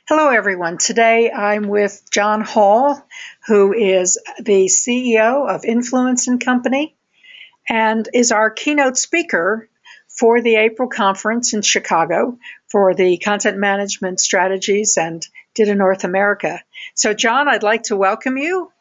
Hello, everyone. Today I'm with John Hall, who is the CEO of Influence and Company and is our keynote speaker for the April conference in Chicago for the content management strategies and DITA North America. So, John, I'd like to welcome you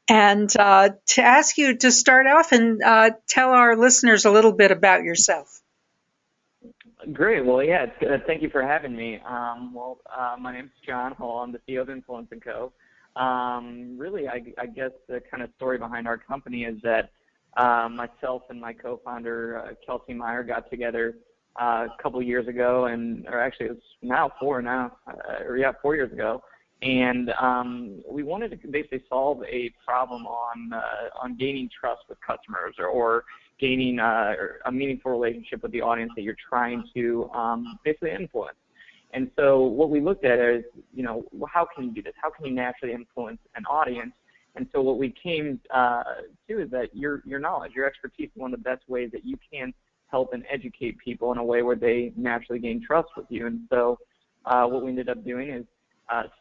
and to ask you to start off and tell our listeners a little bit about yourself. Great. Well, yeah, thank you for having me. My name's John Hall. I'm the CEO of Influence & Co. Really, I guess the kind of story behind our company is that myself and my co-founder, Kelsey Meyer, got together a couple years ago, or actually it's now 4 years ago. And we wanted to basically solve a problem on gaining trust with customers or gaining a meaningful relationship with the audience that you're trying to basically influence. And so what we looked at is, how can you do this? How can you naturally influence an audience? And so what we came to is that your knowledge, your expertise is one of the best ways that you can help and educate people in a way where they naturally gain trust with you. And so what we ended up doing is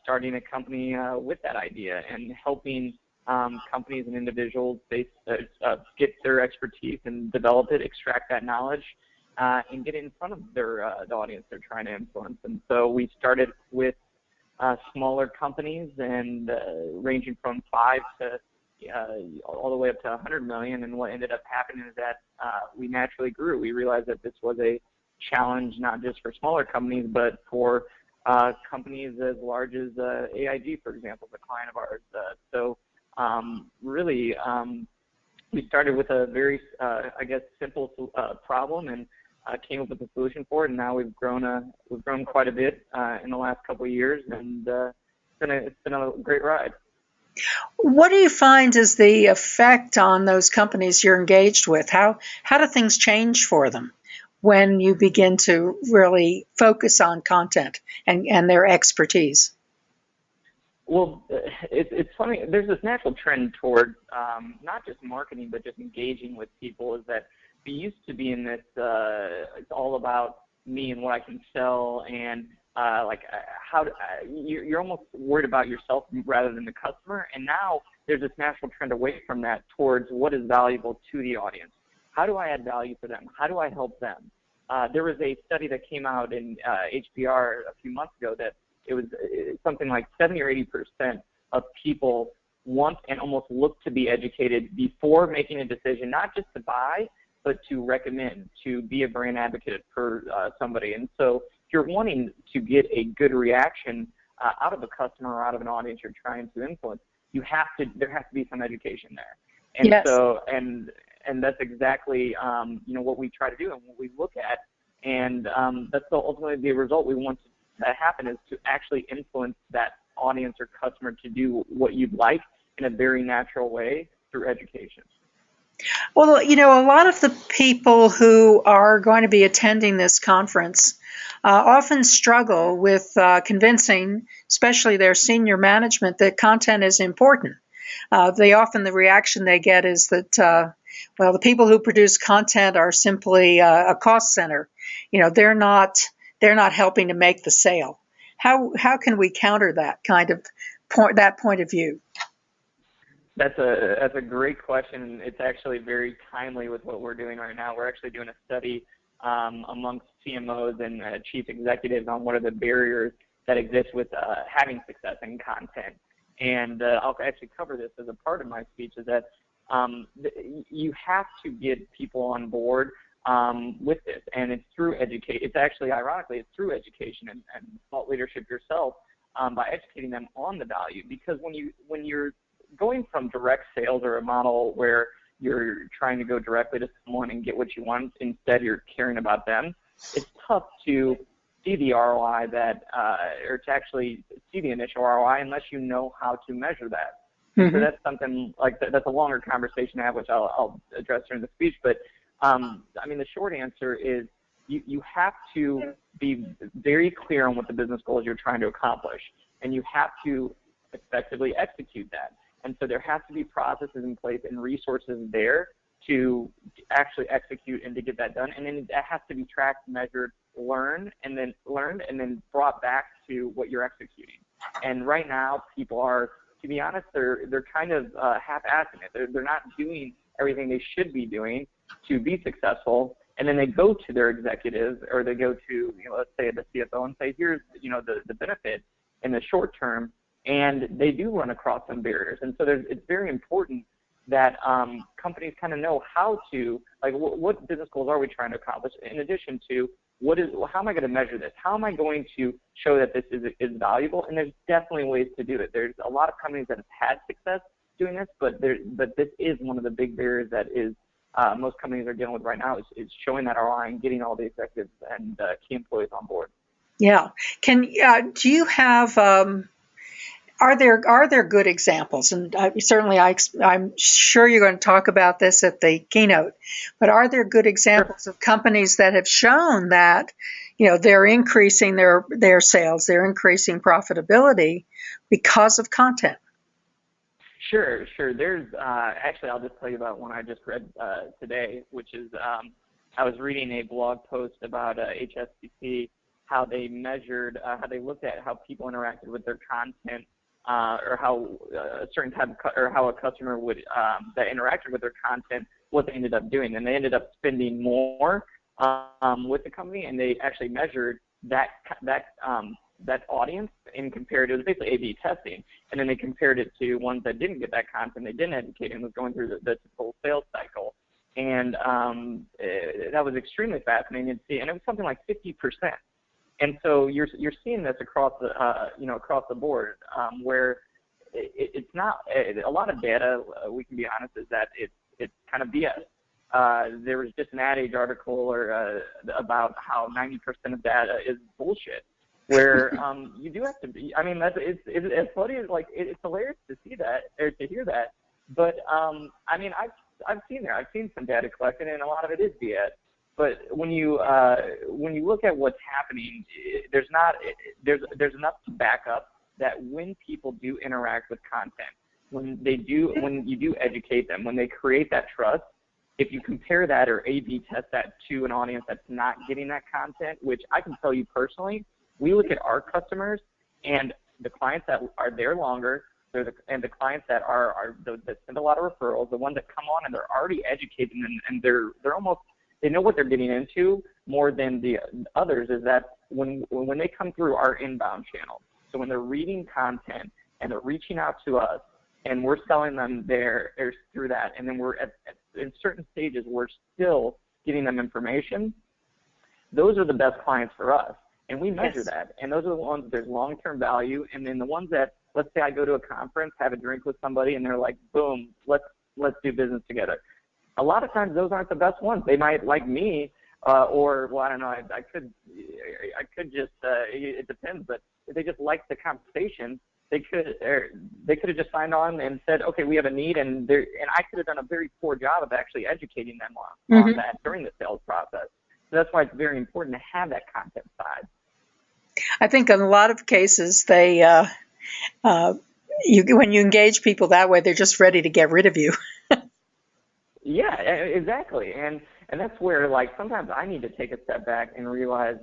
starting a company with that idea and helping companies and individuals get their expertise and develop it, extract that knowledge, and get it in front of the audience they're trying to influence. And so we started with smaller companies and ranging from 5 to all the way up to 100 million. And what ended up happening is that we naturally grew. We realized that this was a challenge not just for smaller companies, but for companies as large as AIG, for example, is a client of ours. We started with a very, simple problem and came up with a solution for it. And now we've grown quite a bit in the last couple of years, and it's been a great ride. What do you find is the effect on those companies you're engaged with? How do things change for them when you begin to really focus on content and their expertise? Well, it's funny. There's this natural trend toward not just marketing, but just engaging with people. Is that we used to be in this, it's all about me and what I can sell, and you're almost worried about yourself rather than the customer. And now there's this natural trend away from that towards what is valuable to the audience. How do I add value for them? How do I help them? There was a study that came out in HBR a few months ago that it was something like 70 or 80% of people want and almost look to be educated before making a decision, not just to buy, but to recommend, to be a brand advocate for somebody. And so if you're wanting to get a good reaction out of a customer or out of an audience you're trying to influence, there has to be some education there. And yes. And that's exactly what we try to do and what we look at. And that's ultimately the result we want to happen, is to actually influence that audience or customer to do what you'd like in a very natural way through education. Well, a lot of the people who are going to be attending this conference often struggle with convincing, especially their senior management, that content is important. The reaction they get is that, the people who produce content are simply a cost center. They're not helping to make the sale. How can we counter that kind of point of view? That's a great question. It's actually very timely with what we're doing right now. We're actually doing a study amongst CMOs and chief executives on what are the barriers that exist with having success in content. And I'll actually cover this as a part of my speech, is that you have to get people on board with this, and it's through education. It's actually, ironically, it's through education and thought leadership yourself by educating them on the value. Because when you're going from direct sales or a model where you're trying to go directly to someone and get what you want, instead you're caring about them, it's tough to see the ROI or to actually see the initial ROI unless you know how to measure that. Mm-hmm. So that's something that's a longer conversation to have, which I'll address during the speech. But the short answer is you have to be very clear on what the business goals you're trying to accomplish, and you have to effectively execute that. And so there has to be processes in place and resources there to actually execute and to get that done. And then that has to be tracked, measured, learned, and then brought back to what you're executing. And right now, people are, to be honest, they're kind of half-assing it. They're not doing everything they should be doing to be successful. And then they go to their executives, or they go to, let's say the CFO, and say, here's, the benefit in the short term. And they do run across some barriers. And so it's very important that companies kind of know how to, like, what business goals are we trying to accomplish, in addition to how am I going to measure this? How am I going to show that this is valuable? And there's definitely ways to do it. There's a lot of companies that have had success doing this, but this is one of the big barriers that is most companies are dealing with right now, is showing that ROI and getting all the executives and key employees on board. Yeah. Do you have are there good examples? And certainly I'm sure you're going to talk about this at the keynote, but are there good examples of companies that have shown that, they're increasing their sales, they're increasing profitability because of content? Sure. There's actually, I'll just tell you about one I just read today, which is I was reading a blog post about HSBC, how they measured, how they looked at how people interacted with their content, or how a certain type of, or how a customer would that interacted with their content, what they ended up doing, and they ended up spending more with the company, and they actually measured that audience and compared it. It was basically A/B testing, and then they compared it to ones that didn't get that content, they didn't educate, and was going through the typical sales cycle, and that was extremely fascinating to see, and it was something like 50%. And so you're seeing this across the across the board, where it's not a lot of data. We can be honest, is that it's kind of BS. There was just an Ad Age article about how 90% of data is bullshit. Where you do have to be. I mean, it's funny. It's hilarious to see that or to hear that. But I mean, I've seen some data collected, and a lot of it is BS. But when you look at what's happening, there's enough to back up that when people do interact with content, when you do educate them, when they create that trust, if you compare that or A/B test that to an audience that's not getting that content, which I can tell you personally, we look at our customers and the clients that are there longer, and the clients that that send a lot of referrals, the ones that come on and they're already educated and they're almost, they know what they're getting into more than the others, is that when they come through our inbound channel, so when they're reading content and they're reaching out to us and we're selling them through that, and then we're in certain stages we're still getting them information, those are the best clients for us. And we measure that. And those are the ones that there's long-term value. And then the ones that, let's say I go to a conference, have a drink with somebody, and they're like, boom, let's do business together. A lot of times those aren't the best ones. They might like me, or, well, I don't know, I could just, it depends, but if they just like the conversation, they could have just signed on and said, okay, we have a need, and I could have done a very poor job of actually educating them on that during the sales process. So that's why it's very important to have that content side. I think in a lot of cases, when you engage people that way, they're just ready to get rid of you. Yeah, exactly. And that's where, like, sometimes I need to take a step back and realize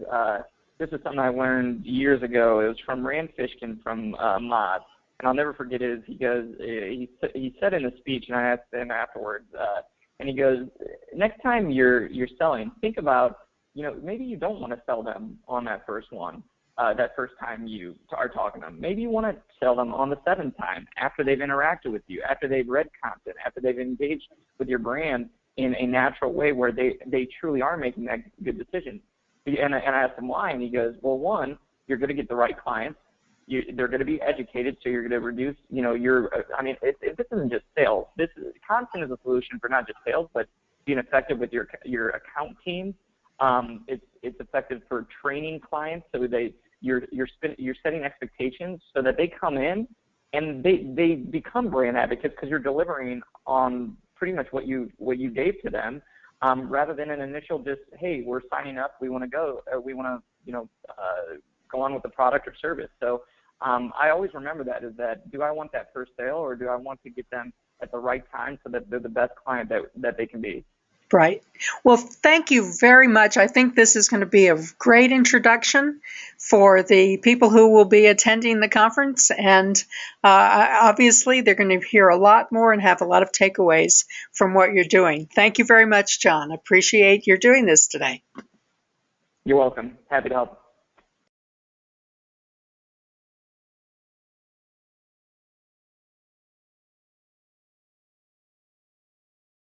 this is something I learned years ago. It was from Rand Fishkin from Moz. And I'll never forget it. He said in a speech, and I asked him afterwards, and he goes, next time you're selling, think about, maybe you don't want to sell them on that first one, that first time you are talking to them. Maybe you want to sell them on the seventh time, after they've interacted with you, after they've read content, after they've engaged with your brand in a natural way where they truly are making that good decision. And I asked him why, and he goes, well, one, you're going to get the right clients. They're going to be educated, so you're going to reduce, this isn't just sales. Content is a solution for not just sales, but being effective with your account team. It's effective for training clients, so you're setting expectations so that they come in and they become brand advocates because you're delivering on pretty much what you gave to them, rather than an initial just, hey, we're signing up, we want to go, or we want to go on with the product or service. So I always remember that, is that, do I want that first sale, or do I want to get them at the right time so that they're the best client that they can be? Right. Well, thank you very much. I think this is going to be a great introduction for the people who will be attending the conference. And obviously, they're going to hear a lot more and have a lot of takeaways from what you're doing. Thank you very much, John. Appreciate your doing this today. You're welcome. Happy to help.